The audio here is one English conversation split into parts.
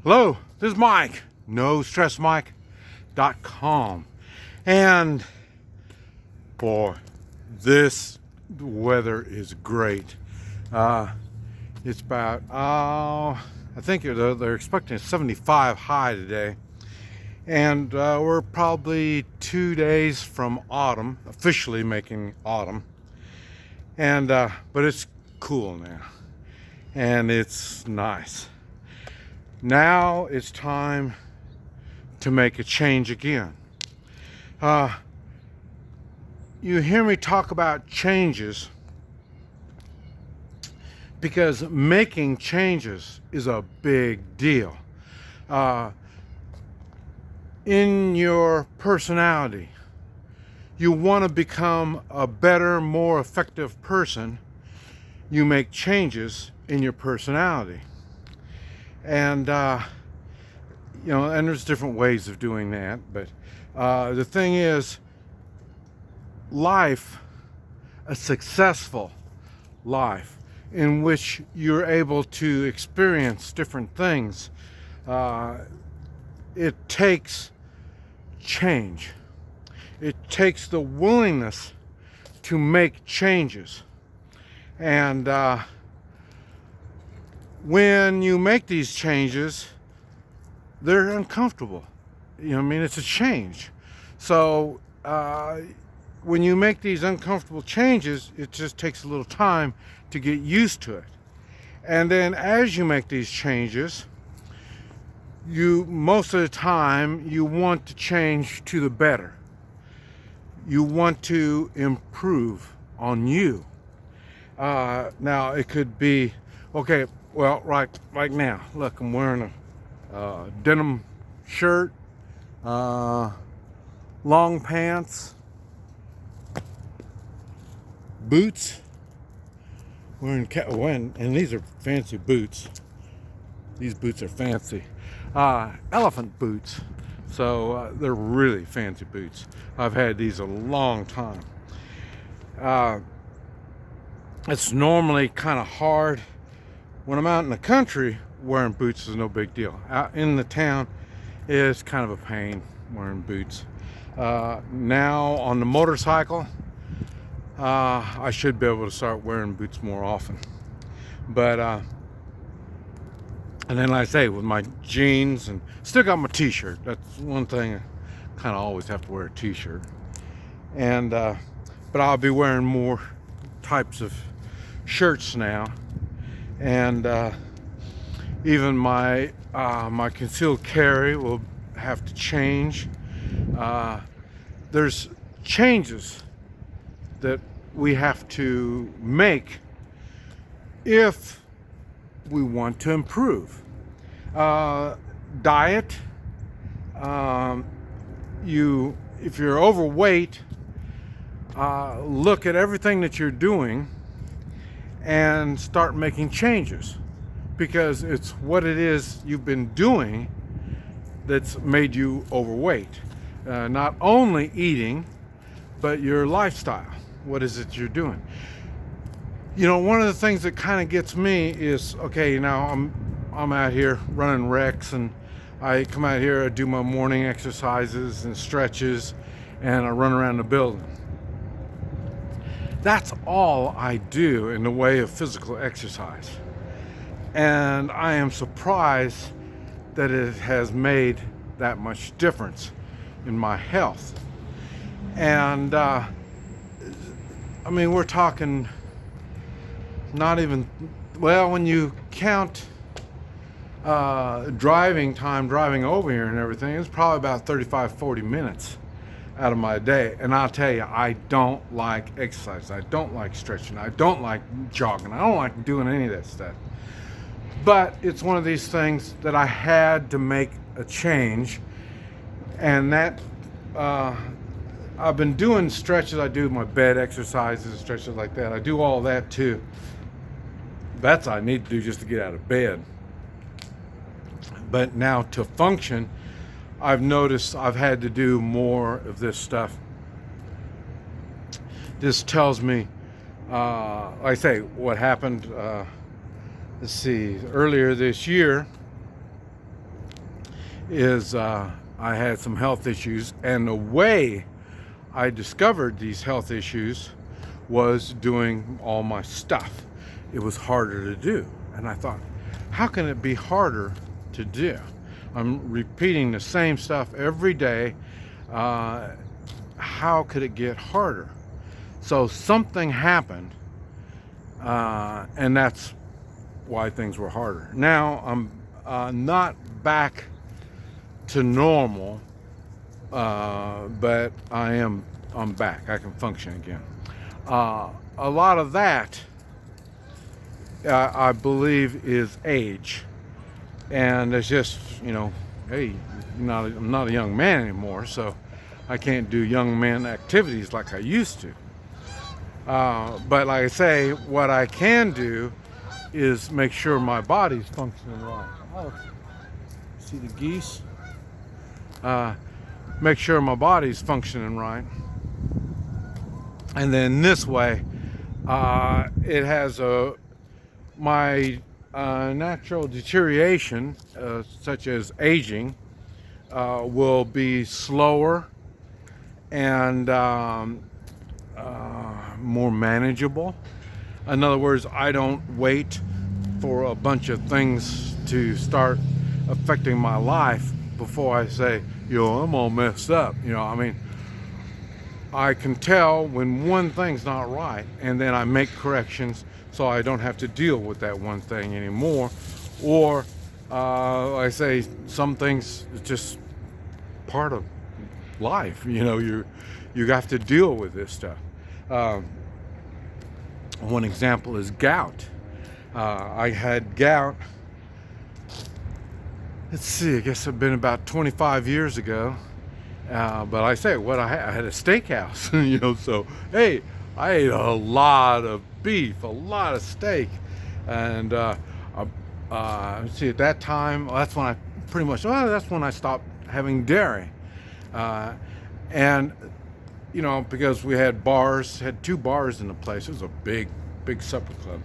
Hello, this is Mike, NoStressMike.com. And boy, this weather is great. It's about, I think they're expecting a 75 high today. And we're probably 2 days from autumn, officially making autumn. And but it's cool now, and it's nice. Now it's time to make a change again. You hear me talk about changes because making changes is a big deal. In your personality, you want to become a better, more effective person. You make changes in your personality. And and there's different ways of doing that, but the thing is, life, a successful life in which you're able to experience different things, it takes change. It takes the willingness to make changes. And when you make these changes, they're uncomfortable. It's a change. So when you make these uncomfortable changes, it just takes a little time to get used to it. And then as you make these changes, most of the time you want to change to the better. You want to improve on you. Now it could be, okay, well, right now, look, I'm wearing a denim shirt, long pants, boots, and these are fancy boots. These boots are fancy. Elephant boots. So they're really fancy boots. I've had these a long time. It's normally kind of hard. When I'm out in the country, wearing boots is no big deal. Out in the town, it's kind of a pain wearing boots. Now on the motorcycle, I should be able to start wearing boots more often. But and then, like I say, with my jeans, and still got my t-shirt. That's one thing, I kind of always have to wear a t-shirt. And but I'll be wearing more types of shirts now. And even my concealed carry will have to change. There's changes that we have to make if we want to improve. Diet. If you're overweight, look at everything that you're doing and start making changes, because it's what it is you've been doing that's made you overweight. Not only eating, but your lifestyle. What is it you're doing? One of the things that kind of gets me is, okay, now I'm out here running recs, and I come out here, I do my morning exercises and stretches, and I run around the building. That's all I do in the way of physical exercise. And I am surprised that it has made that much difference in my health. And we're talking not even, well, when you count driving over here and everything, it's probably about 35-40 minutes out of my day. And I'll tell you, I don't like exercise. I don't like stretching. I don't like jogging. I don't like doing any of that stuff. But it's one of these things that I had to make a change. And that I've been doing stretches. I do my bed exercises, stretches like that. I do all that too. That's what I need to do just to get out of bed. But now to function, I've noticed I've had to do more of this stuff. This tells me, like I say, what happened, let's see, earlier this year, is I had some health issues, and the way I discovered these health issues was doing all my stuff. It was harder to do, and I thought, how can it be harder to do? I'm repeating the same stuff every day. How could it get harder? So something happened, and that's why things were harder. Now I'm not back to normal, but I'm back. I can function again. A lot of that, I believe, is age, and it's just, hey, I'm not a young man anymore, so I can't do young man activities like I used to. But like I say, what I can do is make sure my body's functioning right. Oh, see the geese? Make sure my body's functioning right. And then this way, it has my natural deterioration, such as aging, will be slower and more manageable. In other words, I don't wait for a bunch of things to start affecting my life before I say, I'm all messed up. I can tell when one thing's not right, and then I make corrections so I don't have to deal with that one thing anymore. Or I say some things are just part of life. You have to deal with this stuff. One example is gout. I had gout, let's see, I guess it's been about 25 years ago. But I say, I had a steakhouse, so, hey, I ate a lot of beef, a lot of steak. And see, at that time, that's when that's when I stopped having dairy. And, because we had had 2 bars in the place. It was a big supper club.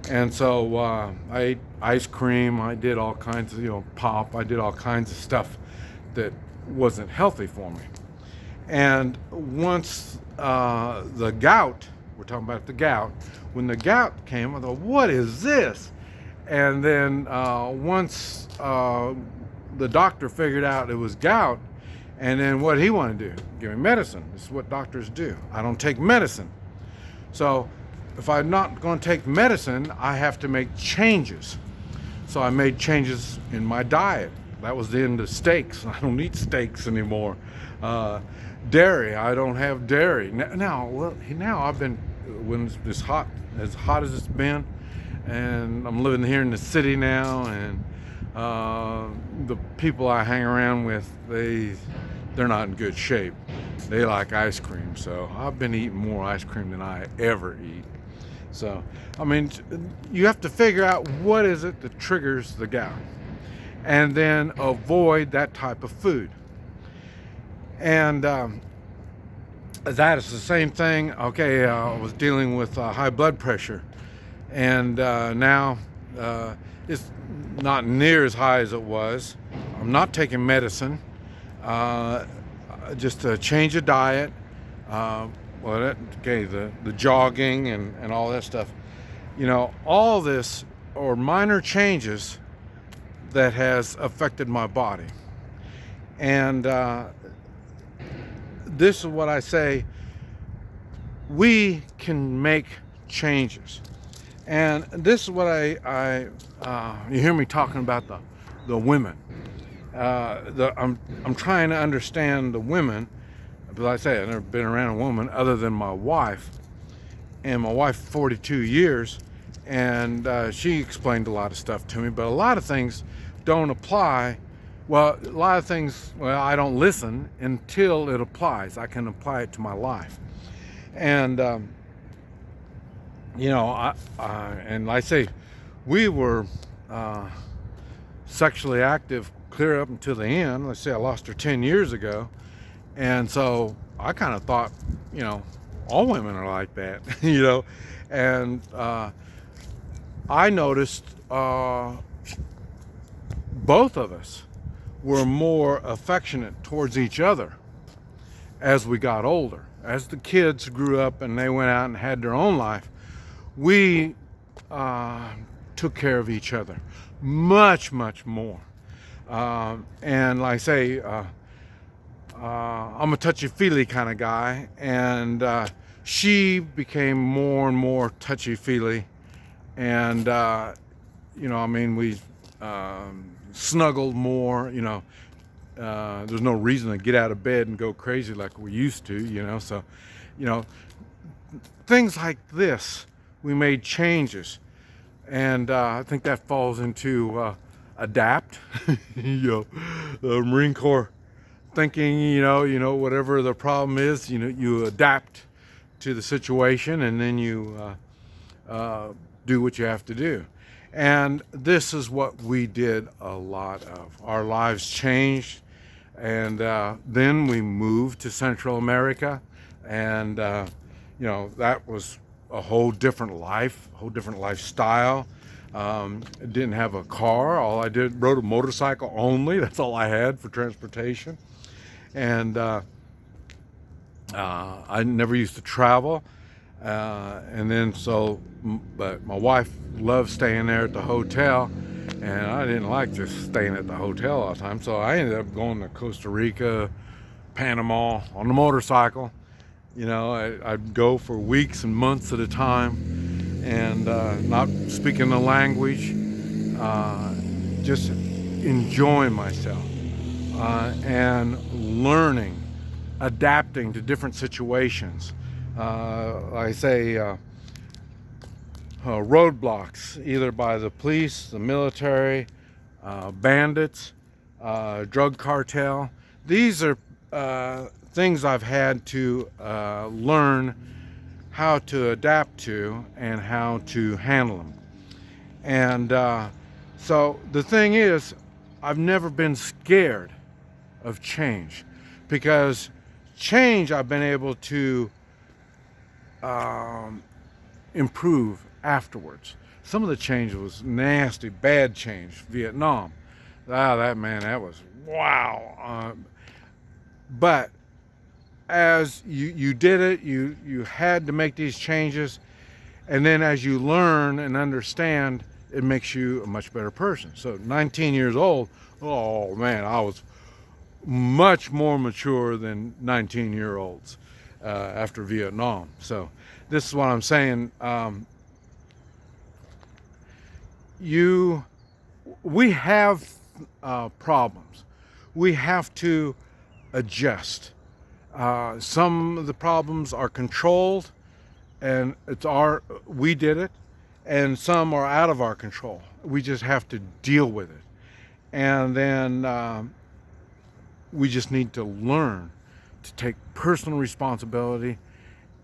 And so I ate ice cream, I did all kinds of, pop, I did all kinds of stuff that wasn't healthy for me. And once the gout, we're talking about the gout, when the gout came, I thought, what is this? And then once the doctor figured out it was gout, and then what he wanted to do, give me medicine. This is what doctors do. I don't take medicine. So if I'm not going to take medicine, I have to make changes. So I made changes in my diet. That was the end of steaks. I don't eat steaks anymore. Dairy, I don't have dairy. Now I've been, when it's as hot as it's been, and I'm living here in the city now, and the people I hang around with, they're not in good shape. They like ice cream, so I've been eating more ice cream than I ever eat. So, you have to figure out what is it that triggers the gout, and then avoid that type of food. And that is the same thing. Okay, I was dealing with high blood pressure, and now it's not near as high as it was. I'm not taking medicine, just a change of diet, the jogging and all that stuff. All this are minor changes that has affected my body. And this is what I say, we can make changes. And this is what you hear me talking about the women. I'm trying to understand the women, but like I say, I've never been around a woman other than my wife. And my wife, 42 years, and she explained a lot of stuff to me, but a lot of things don't apply. Well, a lot of things, I don't listen until it applies. I can apply it to my life. And, and like I say, we were sexually active clear up until the end. Let's say I lost her 10 years ago. And so I kind of thought, all women are like that, and I noticed both of us were more affectionate towards each other as we got older. As the kids grew up and they went out and had their own life, we took care of each other much more. And like I say, I'm a touchy-feely kind of guy, and she became more and more touchy-feely, and I mean, we snuggled more. There's no reason to get out of bed and go crazy like we used to. So things like this, we made changes, and I think that falls into adapt. The Marine Corps thinking, whatever the problem is, you adapt to the situation, and then you do what you have to do. And this is what we did a lot of. Our lives changed, and then we moved to Central America, and that was a whole different life, a whole different lifestyle. Didn't have a car. All I did, rode a motorcycle only. That's all I had for transportation. And I never used to travel. And then but my wife loved staying there at the hotel, and I didn't like just staying at the hotel all the time. So I ended up going to Costa Rica, Panama on the motorcycle. I'd go for weeks and months at a time, and not speaking the language, just enjoying myself, and learning, adapting to different situations. Like I say, roadblocks, either by the police, the military, bandits, drug cartel. These are things I've had to learn how to adapt to and how to handle them. And so the thing is, I've never been scared of change, because change I've been able to improve afterwards. Some of the change was nasty, bad change. Vietnam, that was wow. But as you did it, you had to make these changes, and then as you learn and understand, it makes you a much better person. So 19 years old, oh man, I was much more mature than 19-year-olds after Vietnam. So this is what I'm saying. We have problems. We have to adjust. Some of the problems are controlled, and we did it, and some are out of our control. We just have to deal with it. And then we just need to learn to take personal responsibility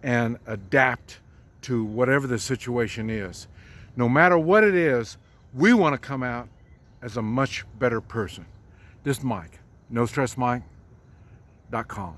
and adapt to whatever the situation is. No matter what it is, we want to come out as a much better person. This is Mike, NoStressMike.com.